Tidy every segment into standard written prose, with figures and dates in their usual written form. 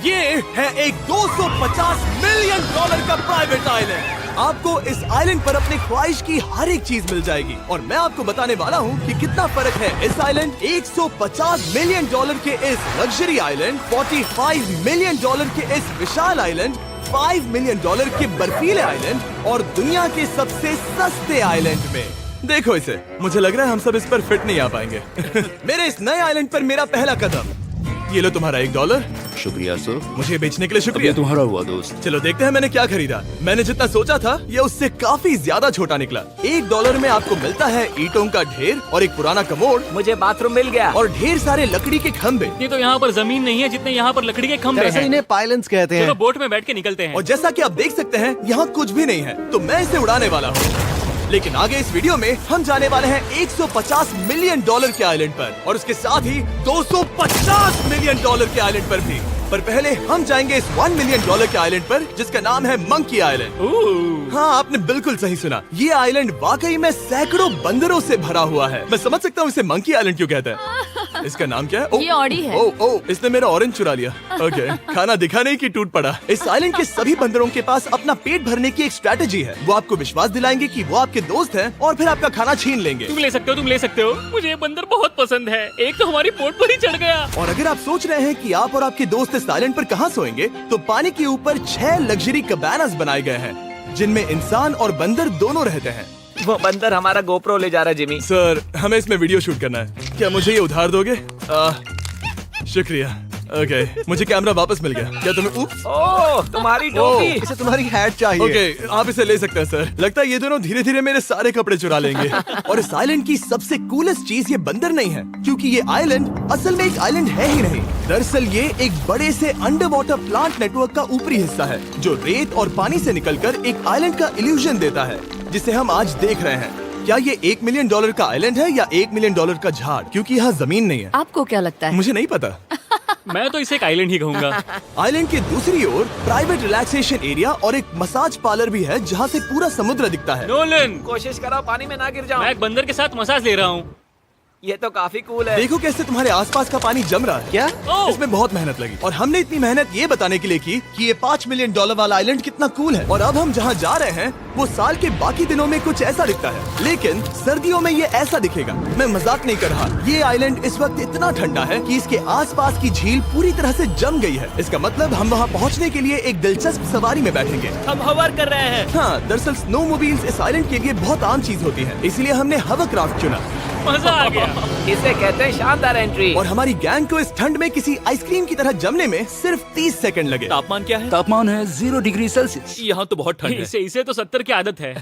ये है एक 250 मिलियन डॉलर का प्राइवेट आइलैंड। आपको इस आइलैंड पर अपनी ख्वाहिश की हर एक चीज मिल जाएगी और मैं आपको बताने वाला हूँ कि कितना फर्क है इस आइलैंड 150 मिलियन डॉलर के इस लग्जरी आइलैंड, 45 मिलियन डॉलर के इस विशाल आइलैंड, 5 मिलियन डॉलर के बर्फीले आइलैंड और दुनिया के सबसे सस्ते आइलैंड में। देखो इसे, मुझे लग रहा है हम सब इस पर फिट नहीं आ पाएंगे। मेरे इस नए आइलैंड पर मेरा पहला कदम। ये लो तुम्हारा $1। शुक्रिया सर। मुझे बेचने के लिए शुक्रिया। ये तुम्हारा हुआ दोस्त। चलो देखते हैं मैंने क्या खरीदा। मैंने जितना सोचा था ये उससे काफी ज्यादा छोटा निकला। $1 में आपको मिलता है ईंटों का ढेर और एक पुराना कमोड। मुझे बाथरूम मिल गया और ढेर सारे लकड़ी के खम्भे। ये तो यहाँ पर जमीन नहीं है जितने यहाँ पर लकड़ी के खंभे हैं। इन्हें पाइलन्स कहते चलो हैं। बोट में बैठ के निकलते हैं। और जैसा कि आप देख सकते हैं यहाँ कुछ भी नहीं है, तो मैं इसे उड़ाने वाला हूँ। लेकिन आगे इस वीडियो में हम जाने वाले हैं 150 मिलियन डॉलर के आइलैंड पर और उसके साथ ही 250 मिलियन डॉलर के आइलैंड पर भी। पर पहले हम जाएंगे इस 1 मिलियन डॉलर के आइलैंड पर जिसका नाम है मंकी आइलैंड। हाँ, आपने बिल्कुल सही सुना। ये आइलैंड वाकई में सैकड़ों बंदरों से भरा हुआ है। मैं समझ सकता हूँ इसे मंकी आइलैंड क्यों कहते हैं। इसका नाम क्या है? ये ऑडी है। ओ, इसने मेरा ऑरेंज चुरा लिया। ओके, खाना दिखा नहीं कि टूट पड़ा। इस आइलैंड के सभी बंदरों के पास अपना पेट भरने की एक स्ट्रेटेजी है। वो आपको विश्वास दिलाएंगे कि वो आपके दोस्त हैं और फिर आपका खाना छीन लेंगे। तुम ले सकते हो, तुम ले सकते हो। मुझे ये बंदर बहुत पसंद है। एक तो हमारी बोट पर ही चढ़ गया। और अगर आप सोच रहे हैं कि आप और आपके दोस्त इस आइलैंड पर कहाँ सोएंगे, तो पानी के ऊपर 6 लग्जरी कबानास बनाए गए हैं जिनमें इंसान और बंदर दोनों रहते हैं। वो बंदर हमारा गोप्रो ले जा रहा है जिमी। सर, हमें इसमें वीडियो शूट करना है। क्या मुझे ये उधार दोगे? शुक्रिया। ओके, मुझे कैमरा वापस मिल गया। क्या तुम्हें? उप्स। ओह, तुम्हारी टोपी। इसे तुम्हारी हैट चाहिए। ओके, आप इसे ले सकते हैं सर। लगता है ये दोनों धीरे धीरे मेरे सारे कपड़े चुरा लेंगे। और इस आइलैंड की सबसे कूलेस्ट चीज ये बंदर नहीं है, क्योंकि ये आइलैंड असल में एक आइलैंड है ही नहीं। दरअसल ये एक बड़े से अंडर वाटर प्लांट नेटवर्क का ऊपरी हिस्सा है जो रेत और पानी से निकलकर एक आइलैंड का इल्यूजन देता है जिसे हम आज देख रहे हैं। क्या ये $1 मिलियन का आइलैंड है या $1 मिलियन का झाड़? क्योंकि यहाँ जमीन नहीं है। आपको क्या लगता है? मुझे नहीं पता। मैं तो इसे एक आइलैंड ही कहूँगा। आइलैंड के दूसरी ओर प्राइवेट रिलैक्सेशन एरिया और एक मसाज पार्लर भी है जहाँ से पूरा समुद्र दिखता है। नोलन, कोशिश करो पानी में ना गिर जाओ। मैं एक बंदर के साथ मसाज ले रहा हूँ। ये तो काफी कूल है। देखो कैसे तुम्हारे आसपास का पानी जम रहा है। क्या? इसमें बहुत मेहनत लगी और हमने इतनी मेहनत ये बताने के लिए की कि ये $5 मिलियन वाला आइलैंड कितना कूल है। और अब हम जहाँ जा रहे हैं वो साल के बाकी दिनों में कुछ ऐसा दिखता है, लेकिन सर्दियों में ये ऐसा दिखेगा। मैं मजाक नहीं कर रहा। ये आइलैंड इस वक्त इतना ठंडा है कि इसके आसपास की झील पूरी तरह से जम गई है। इसका मतलब हम वहाँ पहुँचने के लिए एक दिलचस्प सवारी में बैठेंगे। हम हवर कर रहे हैं। हाँ, दरअसल स्नोमोबाइल्स इस आइलैंड के लिए बहुत आम चीज होती है, इसलिए हमने हवरक्राफ्ट चुना। मजा आ गया। इसे कहते हैं शानदार एंट्री। और हमारी गैंग को इस ठंड में किसी आइसक्रीम की तरह जमने में सिर्फ 30 सेकंड लगे। तापमान क्या है? तापमान है 0 डिग्री सेल्सियस। यहाँ तो बहुत ठंड है। इसे तो 70 की आदत है।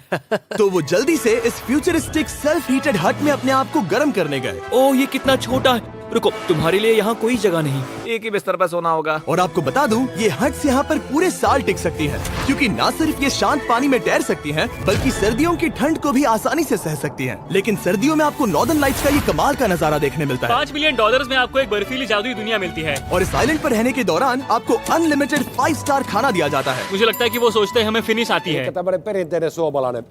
तो वो जल्दी से इस फ्यूचरिस्टिक सेल्फ हीटेड हट में अपने आप को गर्म करने गए। ओह, ये कितना छोटा है। रुको, तुम्हारे लिए यहाँ कोई जगह नहीं। एक ही बिस्तर पर सोना होगा। और आपको बता दूं, ये हट्स यहाँ पर पूरे साल टिक सकती है, क्योंकि न सिर्फ ये शांत पानी में तैर सकती हैं, बल्कि सर्दियों की ठंड को भी आसानी से सह सकती हैं। लेकिन सर्दियों में आपको नॉर्दर्न लाइट्स का ये कमाल का नजारा देखने मिलता है। $5 मिलियन में आपको एक बर्फीली जादुई दुनिया मिलती है। और इस आइलैंड पर रहने के दौरान आपको अनलिमिटेड 5 स्टार खाना दिया जाता है। मुझे लगता है कि वो सोचते हैं हमें फिनिश आती है। tämmöinen perinteinen suomalainen.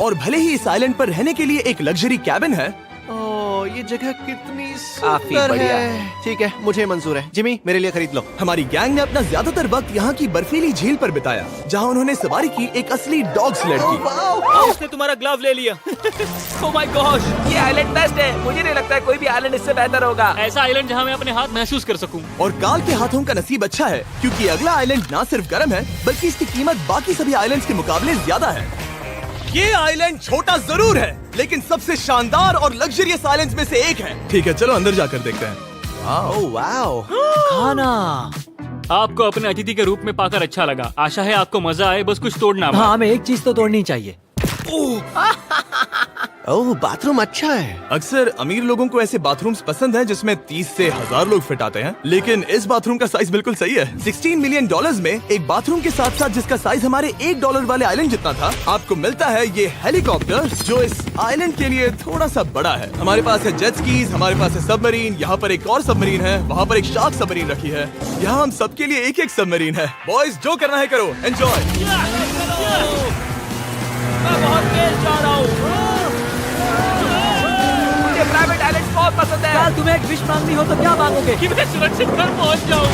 और भले ही इस आइलैंड पर रहने के लिए एक लग्जरी कैबिन है, ओह, ये जगह कितनी काफी सुंदर बढ़िया है। ठीक है, मुझे मंजूर है। जिमी, मेरे लिए खरीद लो। हमारी गैंग ने अपना ज्यादातर वक्त यहाँ की बर्फीली झील पर बिताया, जहाँ उन्होंने सवारी की एक असली डॉग स्लेड की। उसने तुम्हारा ग्लव ले लिया। ओह माय गॉश, ये आइलैंड बेस्ट है। मुझे नहीं लगता है कोई भी आइलैंड इससे बेहतर होगा। ऐसा आइलैंड जहाँ मैं अपने हाथ महसूस कर सकूं। और काल के हाथों का नसीब अच्छा है, क्योंकि अगला आइलैंड न सिर्फ गर्म है, बल्कि इसकी कीमत बाकी सभी आइलैंड्स के मुकाबले ज्यादा है। ये आइलैंड छोटा जरूर है, लेकिन सबसे शानदार और लग्जरियस आइलैंड्स में से एक है। ठीक है, चलो अंदर जाकर देखते हैं। ओह वाओ, खाना। आपको अपने अतिथि के रूप में पाकर अच्छा लगा। आशा है आपको मजा आए, बस कुछ तोड़ना मत। हाँ, हमें एक चीज तो तोड़नी चाहिए। ओह, बाथरूम अच्छा है। अक्सर अमीर लोगों को ऐसे बाथरूम्स पसंद हैं जिसमें 30 से 1000 लोग फिट आते हैं, लेकिन इस बाथरूम का साइज बिल्कुल सही है। $16 मिलियन में एक बाथरूम के साथ साथ जिसका साइज हमारे $1 वाले आइलैंड जितना था, आपको मिलता है ये हेलीकॉप्टर, जो इस आइलैंड के लिए थोड़ा सा बड़ा है। हमारे पास है जेट स्कीज, हमारे पास है सबमरीन, यहाँ पर एक और सबमरीन है, वहाँ पर एक शार्क सबमरीन रखी है। यहाँ हम सबके लिए एक एक सबमरीन है। बॉयज, जो करना है करो, एंजॉय। मैं बहुत तेज जा रहा हूँ। मुझे प्राइवेट आइलैंड बहुत पसंद है। यार तुम्हें एक विश मांगनी हो तो क्या मांगोगे? कि मैं सुरक्षित घर पहुंच जाऊं।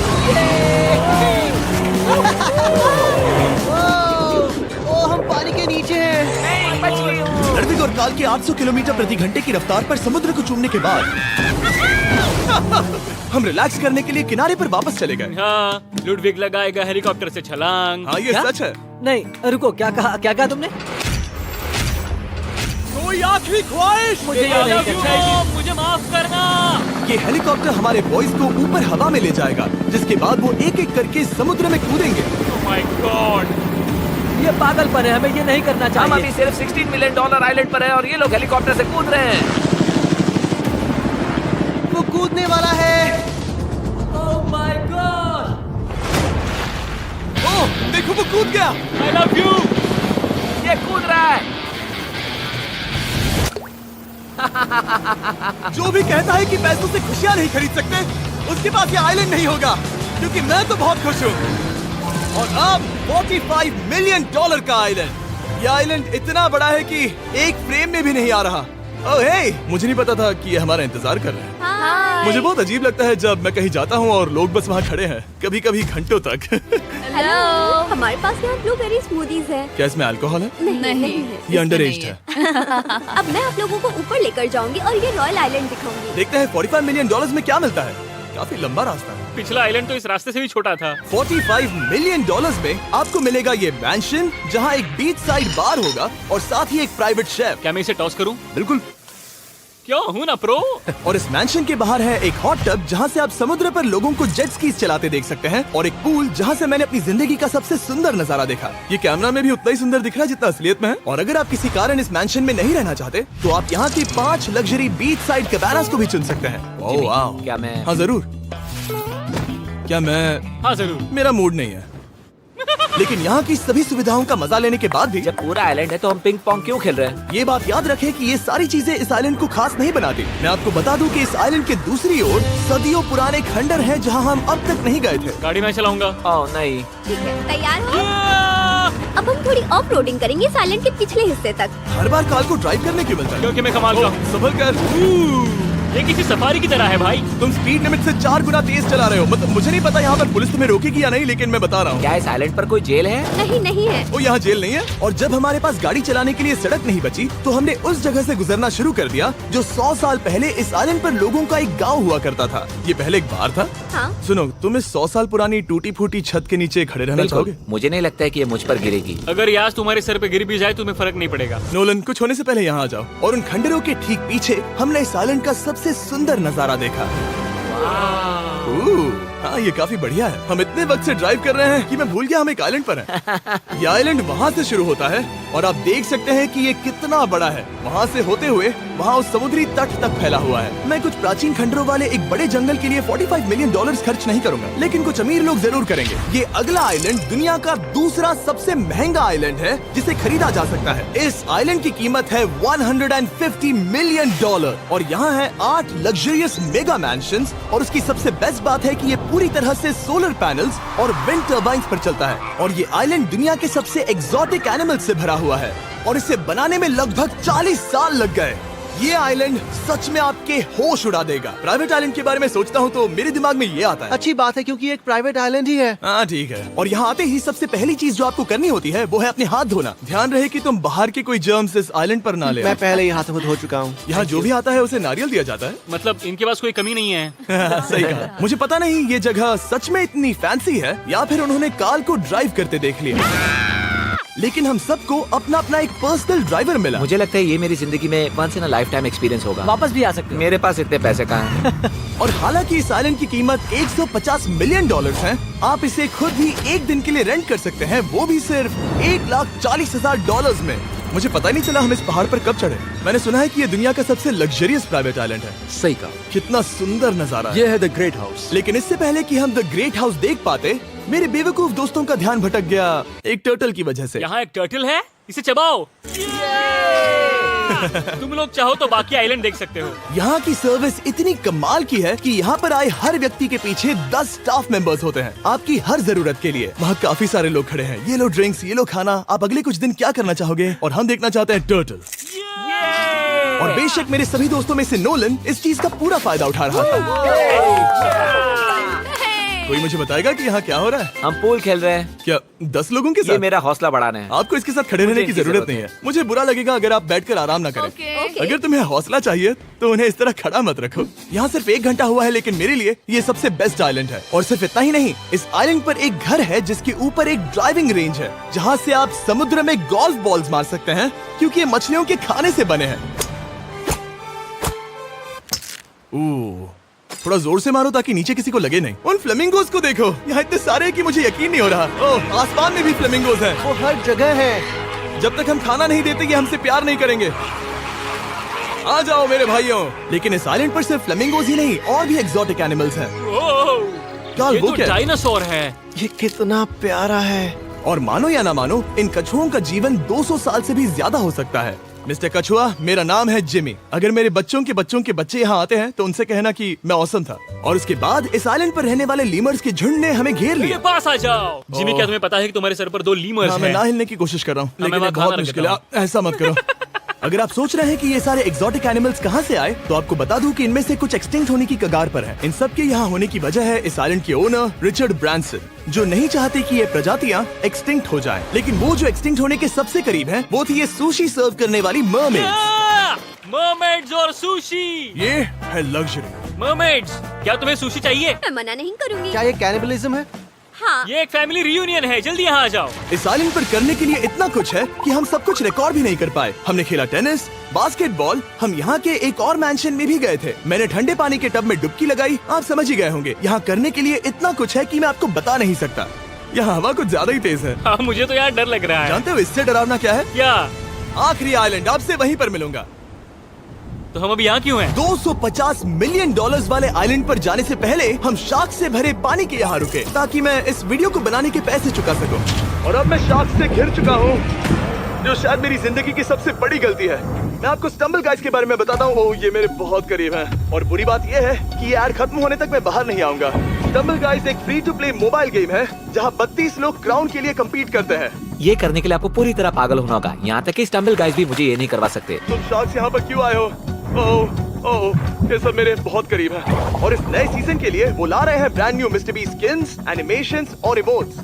ओ हम पानी के नीचे हैं। नहीं, बच गई हूँ। ऋत्विक और काल के 800 किलोमीटर प्रति घंटे की रफ्तार पर समुद्र को चूमने के बाद हम रिलैक्स करने के लिए किनारे पर वापस चले गए। हाँ, लुडविग लगाएगा हेलीकॉप्टर से छलांग। हाँ ये क्या? सच है। नहीं रुको, क्या कहा तुमने? कोई आखिरी ख्वाहिश? मुझे ये नहीं करना चाहिए। मुझे माफ करना। ये हेलीकॉप्टर हमारे बॉयज को ऊपर हवा में ले जाएगा, जिसके बाद वो एक एक करके समुद्र में कूदेंगे। Oh my God! ये पागलपन है, हमें ये नहीं करना हम अभी चाहिए। सिर्फ $16 मिलियन आइलैंड पर है और ये लोग हेलीकॉप्टर से कूद रहे हैं। वो कूदने वाला है। Oh my God! ओह देखो वो कूद गया। I love you. ये कूद रहा है। जो भी कहता है कि पैसों से खुशियां नहीं खरीद सकते, उसके पास ये आइलैंड नहीं होगा, क्योंकि मैं तो बहुत खुश हूँ। और अब $45 मिलियन का आइलैंड। ये आइलैंड इतना बड़ा है कि एक फ्रेम में भी नहीं आ रहा। ओह हे, मुझे नहीं पता था कि ये हमारा इंतजार कर रहे हैं। मुझे बहुत अजीब लगता है जब मैं कहीं जाता हूँ और लोग बस वहाँ खड़े हैं, कभी कभी घंटों तक। हेलो, हमारे पास यहाँ ब्लूबेरी स्मूदीज है। क्या इसमें अल्कोहल है? नहीं ये अंडर एज है। अब मैं आप लोगों को ऊपर लेकर जाऊंगी और ये रॉयल आइलैंड दिखाऊंगी। देखते हैं $45 मिलियन में क्या मिलता है। काफी लंबा रास्ता है। पिछला आइलैंड तो इस रास्ते से भी छोटा था। $45 मिलियन में आपको मिलेगा ये मैंशन, जहाँ एक बीच साइड बार होगा और साथ ही एक प्राइवेट शेफ। क्या मैं इसे टॉस करूं? बिल्कुल। क्यों हूं ना प्रो। और इस मैंशन के बाहर है एक हॉट टब, जहाँ से आप समुद्र पर लोगों को जेट स्कीज चलाते देख सकते हैं, और एक पूल जहाँ से मैंने अपनी जिंदगी का सबसे सुंदर नजारा देखा। ये कैमरा में भी उतना ही सुंदर दिख रहा है जितना असलियत में है। और अगर आप किसी कारण इस मैंशन में नहीं रहना चाहते, तो आप यहाँ की 5 लग्जरी बीच साइड कैबानास को भी चुन सकते हैं। ओह वाह। क्या मैं हाँ जरूर। क्या मैं? हाँ जरूर। मेरा मूड नहीं है। लेकिन यहाँ की सभी सुविधाओं का मजा लेने के बाद भी जब पूरा आइलैंड है तो हम पिंग पोंग क्यों खेल रहे हैं? ये बात याद रखें कि ये सारी चीजें इस आइलैंड को खास नहीं बनाती। मैं आपको बता दूं कि इस आइलैंड के दूसरी ओर सदियों पुराने खंडर हैं, जहां हम अब तक नहीं गए थे। गाड़ी मैं चलाऊंगा। ओह नहीं। ठीक है, तैयार हो? अब हम थोड़ी ऑफ रोडिंग करेंगे इस आइलैंड के पिछले हिस्से तक। हर बार कार को ड्राइव करने क्यों मिलता है? क्योंकि मैं कमाल का ओह, हूं। संभल कर। ये किसी सफारी की तरह है भाई। तुम स्पीड लिमिट से 4 गुना तेज चला रहे हो। मतलब मुझे नहीं पता यहाँ पर पुलिस तुम्हें रोकेगी या नहीं, लेकिन मैं बता रहा हूँ। क्या इस आइलैंड पर कोई जेल है? नहीं है। वो यहाँ जेल नहीं है। और जब हमारे पास गाड़ी चलाने के लिए सड़क नहीं बची, तो हमने उस जगह से गुजरना शुरू कर दिया जो 100 साल पहले इस आइलैंड पर लोगों का एक गाँव हुआ करता था। ये पहले एक बार था। हाँ। सुनो, तुम इस 100 साल पुरानी टूटी फूटी छत के नीचे खड़े रहना बिल्कुल। चाहोगे? मुझे नहीं लगता है कि ये मुझ पर गिरेगी। अगर ये आज तुम्हारे सर पे गिर भी जाए तुम्हें फर्क नहीं पड़ेगा। नोलन, कुछ होने से पहले यहाँ आ जाओ। और उन खंडरों के ठीक पीछे हमने इस आइलैंड का सबसे सुंदर नजारा देखा। हाँ, ये काफी बढ़िया है। हम इतने वक्त से ड्राइव कर रहे हैं कि मैं भूल गया हम एक आइलैंड पर हैं। ये आइलैंड वहाँ से शुरू होता है और आप देख सकते हैं कि ये कितना बड़ा है। वहाँ से होते हुए वहाँ उस समुद्री तट तक फैला हुआ है। मैं कुछ प्राचीन खंडरों वाले एक बड़े जंगल के लिए $45 मिलियन खर्च नहीं करूंगा, लेकिन कुछ अमीर लोग जरूर करेंगे। ये अगला आइलैंड दुनिया का दूसरा सबसे महंगा आइलैंड है जिसे खरीदा जा सकता है। इस आइलैंड की कीमत है $150 मिलियन और यहाँ है 8 लग्जरियस मेगा मैंशंस। और उसकी सबसे बेस्ट बात है कि ये पूरी तरह से सोलर पैनल्स और विंड टर्बाइन्स पर चलता है। और ये आइलैंड दुनिया के सबसे एक्सोटिक एनिमल्स से भरा हुआ है और इसे बनाने में लगभग 40 साल लग गए। ये आइलैंड सच में आपके होश उड़ा देगा। प्राइवेट आइलैंड के बारे में सोचता हूँ तो मेरे दिमाग में ये आता है। अच्छी बात है क्योंकि एक प्राइवेट आइलैंड ही है। हाँ ठीक है। और यहाँ आते ही सबसे पहली चीज जो आपको करनी होती है वो है अपने हाथ धोना। ध्यान रहे कि तुम बाहर के कोई जर्म्स इस आइलैंड पर ना ले। मैं पहले ही हाथों को धो चुका हूँ। यहाँ जो भी आता है उसे नारियल दिया जाता है। मतलब इनके पास कोई कमी नहीं है। सही कहा। मुझे पता नहीं ये जगह सच में इतनी फैंसी है या फिर उन्होंने कार को ड्राइव करते देख लिया, लेकिन हम सबको अपना अपना एक पर्सनल ड्राइवर मिला। मुझे लगता है ये मेरी जिंदगी में once in a life time experience होगा। वापस भी आ सकते हो। मेरे पास इतने पैसे कहाँ हैं? और हालांकि इस आइलैंड की कीमत $150 मिलियन है, आप इसे खुद ही एक दिन के लिए रेंट कर सकते हैं, वो भी सिर्फ $1,40,000 में। मुझे पता ही नहीं चला हम इस पहाड़ पर कब चढ़े। मैंने सुना है कि ये दुनिया का सबसे लग्जरियस प्राइवेट आइलैंड है। सही कहा। कितना सुंदर नजारा है। ये है द ग्रेट हाउस। लेकिन इससे पहले कि हम द ग्रेट हाउस देख पाते, मेरे बेवकूफ दोस्तों का ध्यान भटक गया एक टर्टल की वजह से। यहाँ एक टर्टल है, इसे चबाओ। तुम लोग चाहो तो बाकी आइलैंड देख सकते हो। यहाँ की सर्विस इतनी कमाल की है कि यहाँ पर आए हर व्यक्ति के पीछे 10 स्टाफ मेंबर्स होते हैं आपकी हर जरूरत के लिए। वहाँ काफी सारे लोग खड़े हैं। ये लो ड्रिंक्स, ये लो खाना। आप अगले कुछ दिन क्या करना चाहोगे? और हम देखना चाहते हैं टर्टल। और बेशक मेरे सभी दोस्तों में से नोलन इस चीज का पूरा फायदा उठा रहा था। कोई मुझे बताएगा कि यहाँ क्या हो रहा है? हम पूल खेल रहे हैं। क्या 10 लोगों के ये साथ? मेरा हौसला बढ़ाना है। आपको इसके साथ खड़े रहने की इनकी जरूरत नहीं है। मुझे बुरा लगेगा अगर आप बैठकर आराम ना करें। अगर तुम्हें हौसला चाहिए तो उन्हें इस तरह खड़ा मत रखो। यहाँ सिर्फ 1 घंटा हुआ है, लेकिन मेरे लिए ये सबसे बेस्ट आइलैंड है। और सिर्फ इतना ही नहीं, इस आइलैंड पर एक घर है जिसके ऊपर एक ड्राइविंग रेंज है, जहाँ से आप समुद्र में गोल्फ बॉल्स मार सकते हैं, क्योंकि ये मछलियों के खाने से बने हैं। थोड़ा जोर से मारो ताकि नीचे किसी को लगे नहीं। उन फ्लेमिंगोज को देखो, यहाँ इतने सारे हैं कि मुझे यकीन नहीं हो रहा। ओह, आसमान में भी फ्लेमिंगोज हैं। वो हर जगह है। जब तक हम खाना नहीं देते ये हमसे प्यार नहीं करेंगे। आ जाओ मेरे भाइयों। लेकिन इस आइलैंड पर सिर्फ फ्लेमिंगोज ही नहीं, और भी एक्सोटिक एनिमल्स हैं। क्या ये वो तो क्या है? डायनासोर है। ये कितना प्यारा है। और मानो या ना मानो, इन कछुओं का जीवन 200 साल से भी ज्यादा हो सकता है। मिस्टर कछुआ, मेरा नाम है जिमी। अगर मेरे बच्चों के बच्चे यहाँ आते हैं तो उनसे कहना कि मैं औसम था। और उसके बाद इस आइलैंड पर रहने वाले लीमर्स के झुंड ने हमें घेर मेरे लिया। पास आ जाओ। जिमी, क्या तुम्हें पता है कि तुम्हारे सर पर 2 लीमर्स हाँ, मैं हैं? ना हिलने की कोशिश कर रहा हूँ, मैं लेकिन ये वहाँ बहुत खाना मुश्किल है। रख ऐसा मत करो। अगर आप सोच रहे हैं कि ये सारे एक्सोटिक एनिमल्स कहाँ से आए, तो आपको बता दूं कि इनमें से कुछ एक्सटिंक्ट होने की कगार पर हैं। इन सब के यहाँ होने की वजह है इस आइलैंड के ओनर रिचर्ड ब्रांसन, जो नहीं चाहते कि ये प्रजातियाँ एक्सटिंक्ट हो जाएं। लेकिन वो जो एक्सटिंक्ट होने के सबसे करीब हैं, वो थी ये सुशी सर्व करने वाली मरमेड्स। मरमेड्स और सुशी। ये है लग्जरी। मरमेड्स, क्या तुम्हें सुशी चाहिए? मैं मना नहीं करूंगी। क्या ये कैनिबलिज्म है? हाँ। ये एक फैमिली रियूनियन है, जल्दी यहाँ आ जाओ। इस आइलैंड पर करने के लिए इतना कुछ है कि हम सब कुछ रिकॉर्ड भी नहीं कर पाए। हमने खेला टेनिस, बास्केटबॉल, हम यहाँ के एक और मैंशन में भी गए थे। मैंने ठंडे पानी के टब में डुबकी लगाई। आप समझ ही गए होंगे, यहाँ करने के लिए इतना कुछ है कि मैं आपको बता नहीं सकता। यहाँ हवा कुछ ज्यादा ही तेज है। हाँ, मुझे तो यार डर लग रहा है। जानते हो इससे डरावना क्या है? क्या? आखिरी आइलैंड, आपसे वहीं पर मिलूंगा। तो हम अभी यहाँ क्यों हैं? $250 मिलियन वाले आइलैंड पर जाने से पहले हम शार्क से भरे पानी के यहाँ रुके, ताकि मैं इस वीडियो को बनाने के पैसे चुका सकूं। और अब मैं शार्क से घिर चुका हूँ, जो शायद मेरी जिंदगी की सबसे बड़ी गलती है। मैं आपको स्टम्बल गाइस के बारे में बताता हूँ। ओह, ये मेरे बहुत करीब हैं। और बुरी बात ये है कि ये ऐड खत्म होने तक मैं बाहर नहीं आऊंगा। स्टम्बल गाइस एक free to play mobile game है, जहाँ 32 लोग क्राउन के लिए कम्पीट करते हैं। ये करने के लिए आपको पूरी तरह पागल होना होगा। यहाँ तक कि स्टम्बल गाइस भी मुझे ये नहीं करवा सकते। तुम शार्क्स यहाँ पर क्यों आए हो? ओह, ये सब मेरे बहुत करीब है। और इस नए सीजन के लिए वो ला रहे हैं brand new mister beast skins, animations और इमोट्स।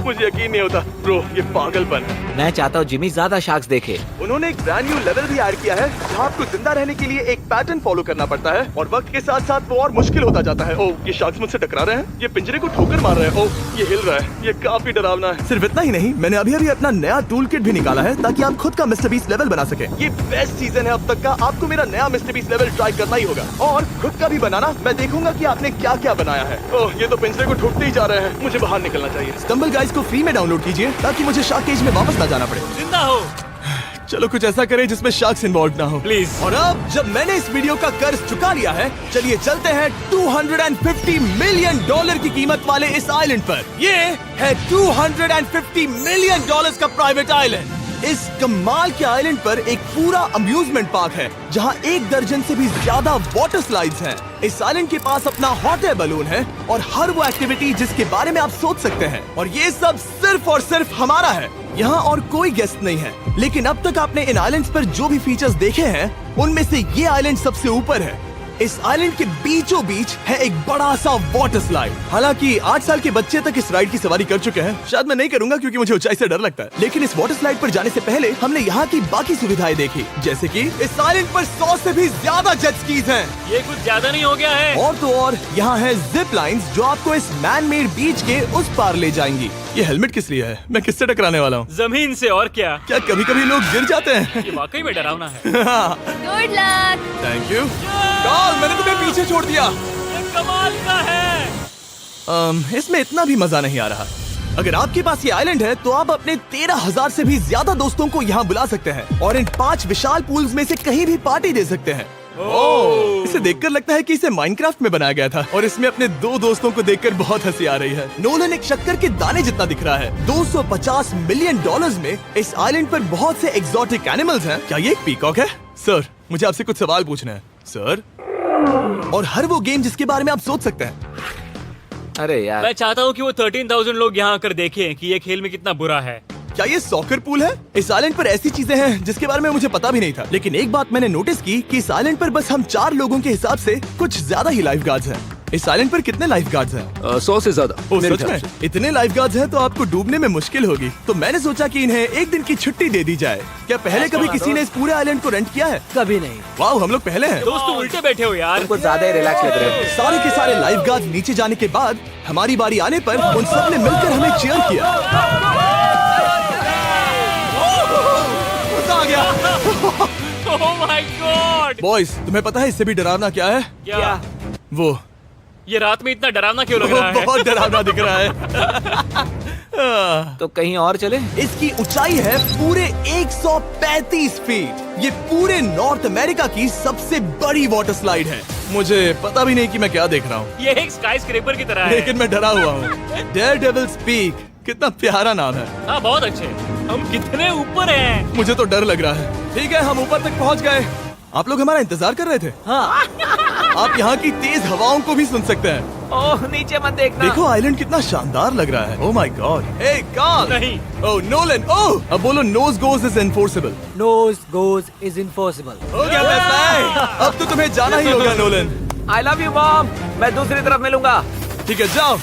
मुझे यकीन नहीं होता ब्रो, ये पागलपन है। मैं चाहता हूँ जिमी ज्यादा शार्क्स देखे। उन्होंने एक ब्रांड न्यू लेवल भी ऐड किया है, जहाँ आपको जिंदा रहने के लिए एक पैटर्न फॉलो करना पड़ता है, और वक्त के साथ साथ वो और मुश्किल होता जाता है। ओह, ये शार्क्स मुझसे टकरा रहे हैं, ये पिंजरे को ठोकर मार रहे हैं। ओह, ये हिल रहा है, ये काफी डरावना है। सिर्फ इतना ही नहीं, मैंने अभी अपना नया टूल किट भी निकाला है, ताकि आप खुद का मिस्टर बीस्ट लेवल बना सके। ये बेस्ट सीजन है अब तक का। आपको मेरा नया मिस्टर बीस्ट लेवल ट्राई करना ही होगा, और खुद का भी बनाना। मैं देखूंगा कि आपने क्या क्या बनाया है। ओह, ये तो पिंजरे को ठोकते ही जा रहे हैं। मुझे बाहर निकलना चाहिए। स्टम्बल गाइस को फ्री में डाउनलोड कीजिए, ताकि मुझे शार्क केज में वापस ना जाना पड़े। जिंदा हो। चलो कुछ ऐसा करें जिसमें शार्क्स इन्वॉल्व ना हो, प्लीज। और अब जब मैंने इस वीडियो का कर्ज चुका लिया है, चलिए चलते हैं $250 मिलियन की कीमत वाले इस आइलैंड पर। ये है $250 मिलियन का प्राइवेट आइलैंड। इस कमाल के आइलैंड पर एक पूरा अम्यूजमेंट पार्क है, जहां 1 दर्जन से भी ज्यादा वाटर स्लाइड्स हैं। इस आइलैंड के पास अपना हॉट एयर बलून है, और हर वो एक्टिविटी जिसके बारे में आप सोच सकते हैं। और ये सब सिर्फ और सिर्फ हमारा है। यहाँ और कोई गेस्ट नहीं है। लेकिन अब तक आपने इन आइलैंड्स पर जो भी फीचर्स देखे हैं, उनमें से ये आइलैंड सबसे ऊपर है। इस आइलैंड के बीचों बीच है एक बड़ा सा वाटर स्लाइड। हालांकि 8 साल के बच्चे तक इस राइड की सवारी कर चुके हैं। शायद मैं नहीं करूंगा क्योंकि मुझे ऊंचाई से डर लगता है। लेकिन इस वाटर स्लाइड पर जाने से पहले हमने यहाँ की बाकी सुविधाएं देखी, जैसे कि इस आइलैंड पर 100 से भी ज्यादा जेट स्कीज हैं। ये कुछ ज्यादा नहीं हो गया है? और तो और यहाँ है जिप लाइन्स, जो आपको इस मैन मेड बीच के उस पार ले जाएंगी। ये हेलमेट किस लिए है? मैं किससे टकराने वाला हूँ? जमीन से, और क्या? क्या कभी कभी लोग गिर जाते हैं? ये वाकई में डरावना है। Good luck. Thank you. Carl, मैंने तुम्हें पीछे छोड़ दिया। ये कमाल का है। इसमें इतना भी मजा नहीं आ रहा। अगर आपके पास ये आइलैंड है, तो आप अपने 13,000 से भी ज्यादा दोस्तों को यहाँ बुला सकते हैं, और इन 5 विशाल पूल्स में से कहीं भी पार्टी दे सकते हैं। ओह, इसे देखकर लगता है कि इसे माइनक्राफ्ट में बनाया गया था, और इसमें अपने 2 दोस्तों को देखकर बहुत हंसी आ रही है। नोलन एक शक्कर के दाने जितना दिख रहा है। $250 मिलियन में इस आइलैंड पर बहुत से एक्सोटिक एनिमल्स हैं। क्या ये एक पीकॉक है? सर, मुझे आपसे कुछ सवाल पूछना है सर। और हर वो गेम जिसके बारे में आप सोच सकते हैं। अरे यार, मैं चाहता हूँ कि वो 13,000 लोग यहाँ आकर देखें कि ये खेल में कितना बुरा है। क्या ये सॉकर पूल है? इस आइलैंड पर ऐसी चीजें हैं जिसके बारे में मुझे पता भी नहीं था, लेकिन एक बात मैंने नोटिस की कि इस आइलैंड पर बस हम 4 लोगों के हिसाब से कुछ ज्यादा ही लाइफ गार्ड्स हैं। इस आइलैंड पर कितने लाइफ गार्ड्स हैं? 100 से ज्यादा ओ, मेरे सच ख्याल में? से। इतने लाइफ गार्ड्स हैं तो आपको डूबने में मुश्किल होगी। तो मैंने सोचा कि इन्हें एक दिन की छुट्टी दे दी जाए। क्या पहले कभी किसी ने इस पूरे आइलैंड को रेंट किया है? कभी नहीं। वाह, हम लोग पहले हैं। दोस्त तुम उल्टे बैठे हो यार। कुछ ज्यादा ही रिलैक्स लग रहे हो। सारे के सारे लाइफ गार्ड नीचे जाने के बाद हमारी बारी आने पर उन सब ने मिलकर हमें चीयर किया। मजा आ गया। ओह माय गॉड। बॉयज, तुम्हें पता है इससे भी डरावना क्या है? क्या? वो ये रात में इतना डरावना क्यों लग रहा है? बहुत डरावना दिख रहा है। तो कहीं और चले? इसकी ऊंचाई है पूरे 135 फीट। ये पूरे नॉर्थ अमेरिका की सबसे बड़ी वाटर स्लाइड है। मुझे पता भी नहीं कि मैं क्या देख रहा हूँ, ये एक स्काई स्क्रेपर की तरह है। लेकिन मैं डरा हुआ हूँ। डेयरडेविल्स पीक, कितना प्यारा नाम है। हाँ बहुत अच्छे। हम कितने ऊपर हैं। मुझे तो डर लग रहा है। ठीक है, हम ऊपर तक पहुँच गए। आप लोग हमारा इंतजार कर रहे थे। हाँ। आप यहाँ की तेज हवाओं को भी सुन सकते हैं। ओह नीचे मत देखना। देखो आइलैंड कितना शानदार लग रहा है। Oh my god. Hey Carl. नहीं। Oh Nolan. ओह, अब बोलो nose goes is enforceable. Nose goes is enforceable. हो गया फैसला। अब तो तुम्हें जाना ही होगा Nolan. I love you mom. मैं दूसरी तरफ मिलूंगा। ठीक है, जाओ।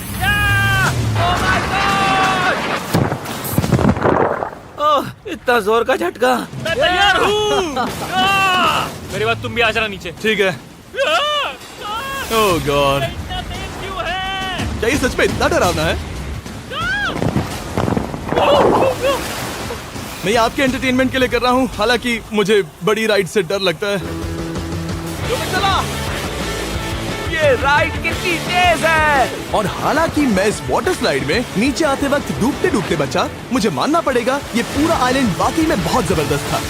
ओह इतना जोर का झटका। मैं तैयार हूँ। मेरे बाद तुम भी आ जाना नीचे। ठीक है। ओह गॉड, इतना तेज क्यों है? क्या ये सच में इतना डरावना है? मैं ये आपके एंटरटेनमेंट के लिए कर रहा हूँ, हालांकि मुझे बड़ी राइड से डर लगता है। चला। ये राइड कितनी तेज है। और हालांकि मैं इस वाटर स्लाइड में नीचे आते वक्त डूबते डूबते बचा, मुझे मानना पड़ेगा ये पूरा आइलैंड वाकई में बहुत जबरदस्त था।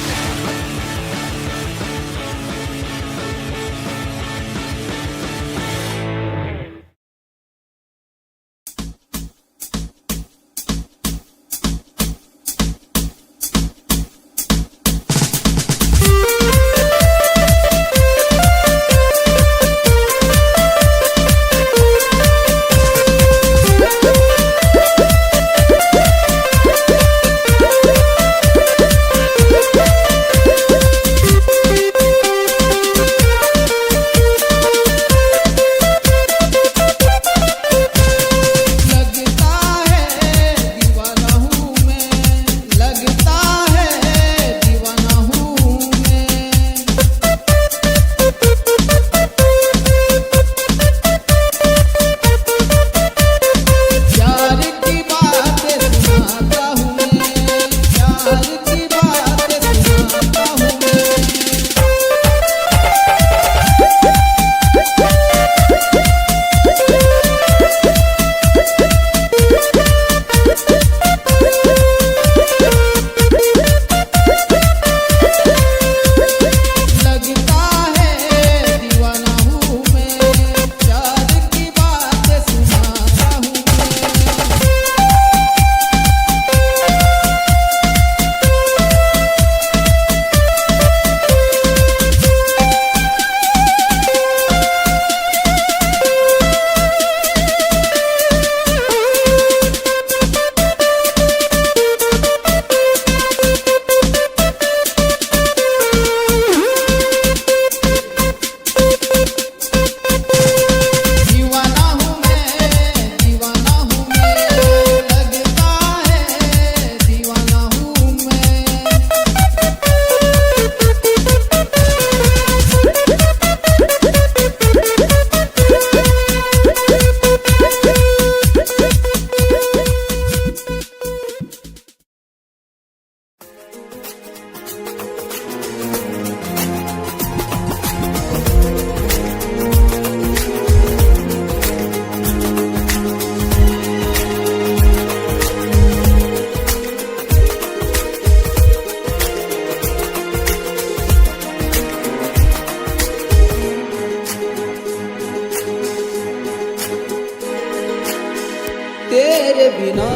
तेरे बिना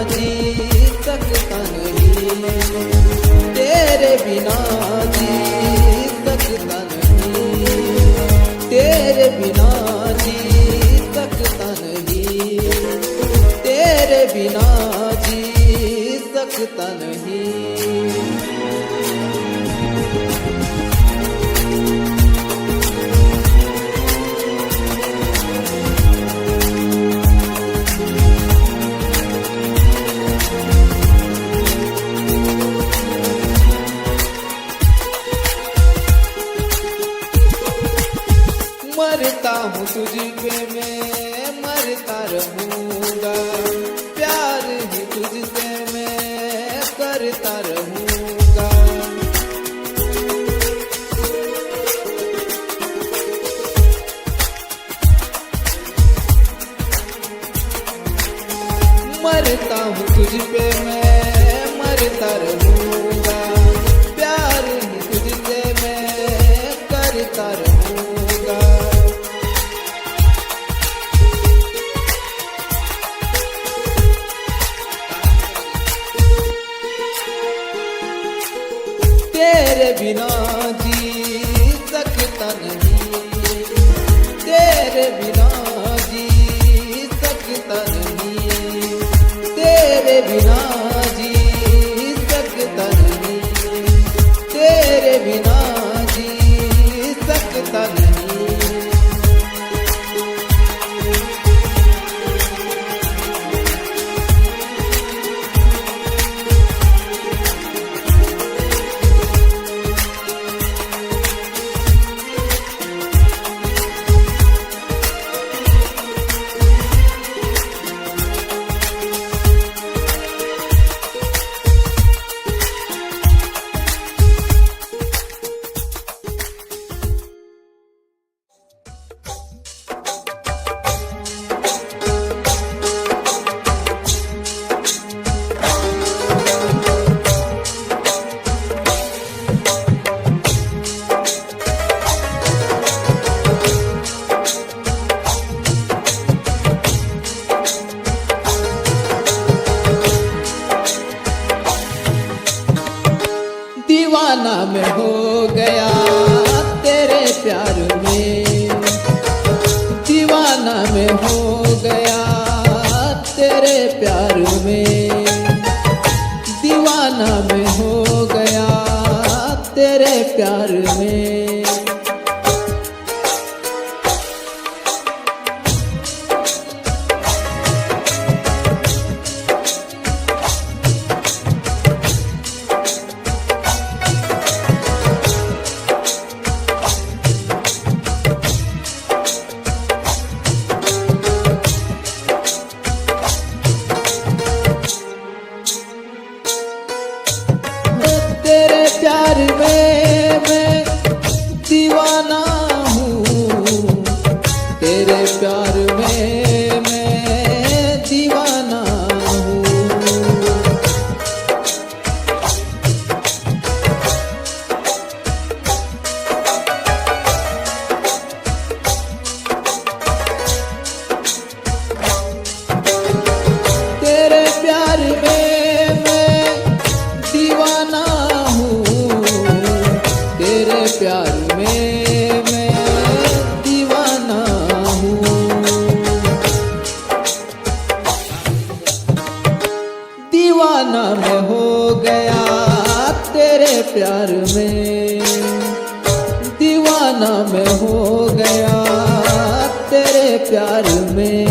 जी सकता नहीं, तेरे बिना जी सकता नहीं, तेरे बिना जी सकता नहीं, तेरे बिना जी सकता सकता नहीं। मरता हूँ तुझ पे मैं मरता रहूँगा, प्यार ही तुझसे मैं करता रहूँगा। मरता हूँ तुझ पे मैं मरता रहूँगा, प्यार ही तुझसे मैं करता रहूँगा। तेरे बिना जी सकता नहीं, तेरे बिना जी सकता नहीं, तेरे बिना जी सकता नहीं, तेरे बिना जी सकता नहीं। दीवाना मैं हो गया तेरे प्यार में, दीवाना मैं हो गया तेरे प्यार में, दीवाना मैं हो गया तेरे प्यार में। तेरे प्यार में मैं दीवाना हूँ, तेरे प्यार में मैं दीवाना हूँ। तेरे प्यार में मैं दीवाना हूँ, तेरे प्यार में मैं दीवाना हूँ। दीवाना मैं हो गया तेरे प्यार में, दीवाना मैं हो गया तेरे प्यार में,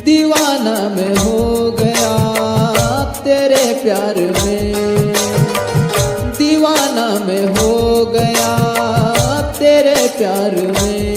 दीवाना मैं हो गया तेरे प्यार में, दीवाना मैं हो गया तेरे प्यार में।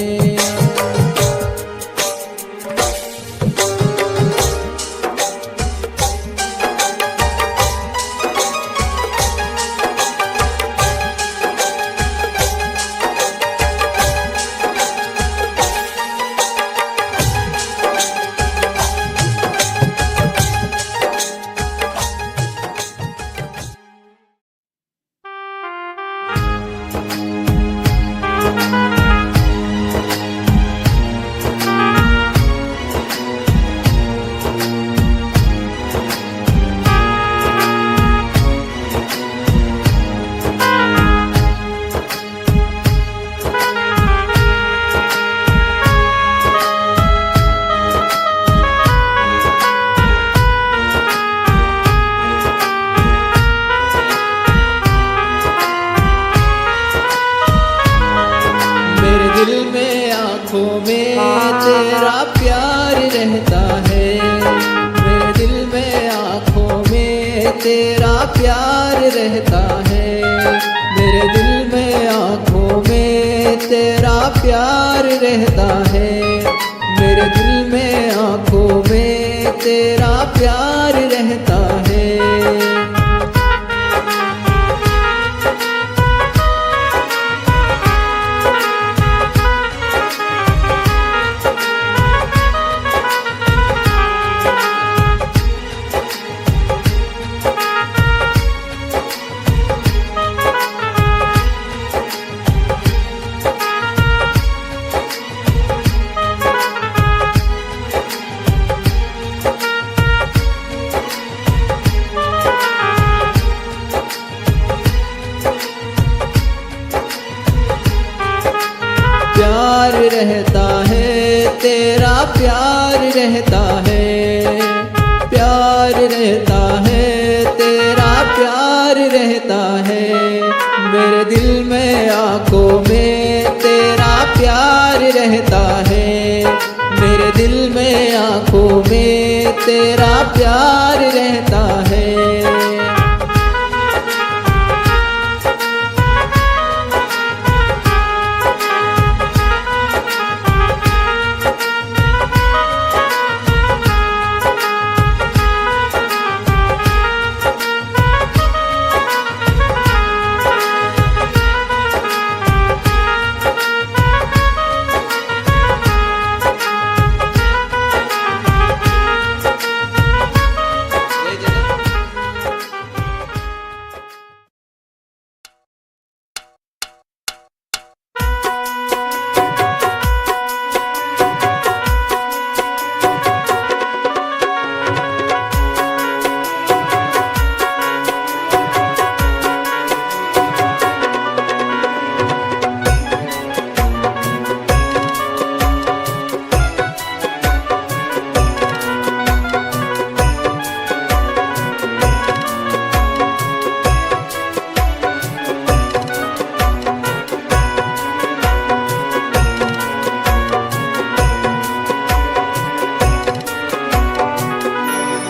तेरा प्यार रहता है, मेरे दिल में आँखों में तेरा प्यार रहता है, मेरे दिल में आँखों में तेरा प्यार रहता है। प्यार रहता है तेरा प्यार रहता है, प्यार रहता है तेरा प्यार रहता है, मेरे दिल में आँखों में तेरा प्यार रहता है, मेरे दिल में आँखों में तेरा प्यार रहता है।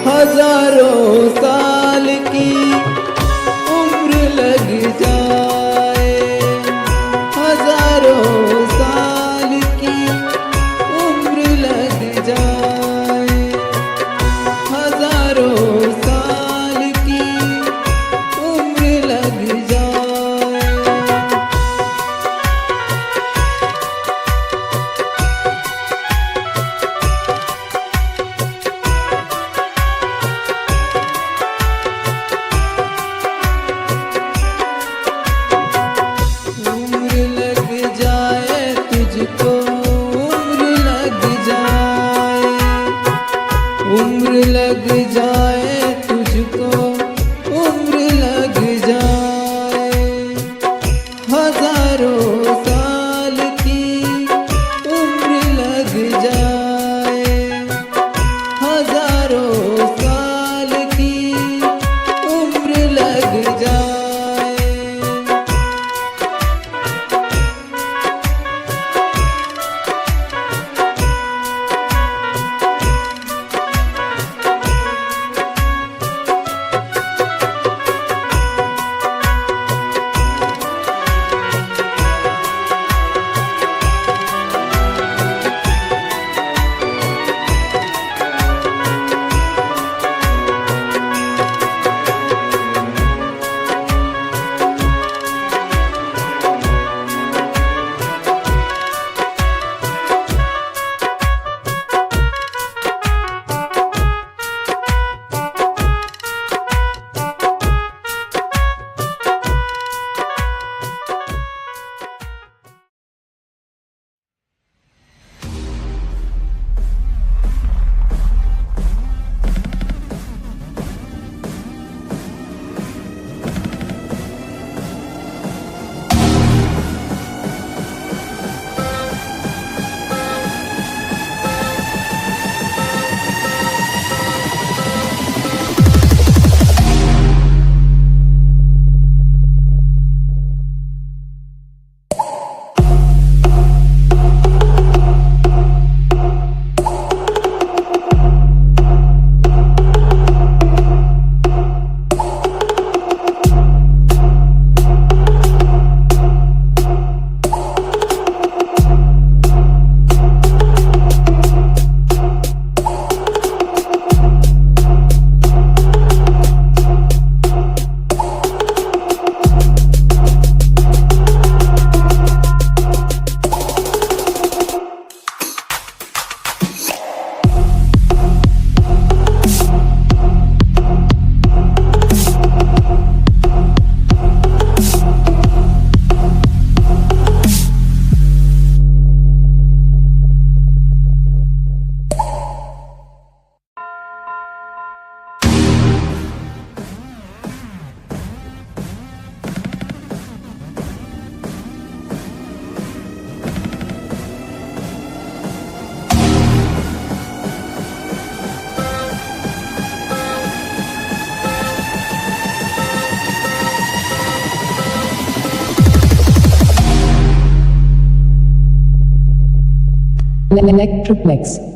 हजारों साल की उम्र लग जाए, हजारों साल की उम्र लग जाए, हजारों साल की उम्र लग जाए। उम्र लग जाए तुझको, उम्र लग जाए, उम्र लग जाए तुझको, उम्र लग जाए, हजारों साल की उम्र लग जाए, हजारों साल की उम्र लग जाए। Electroplex.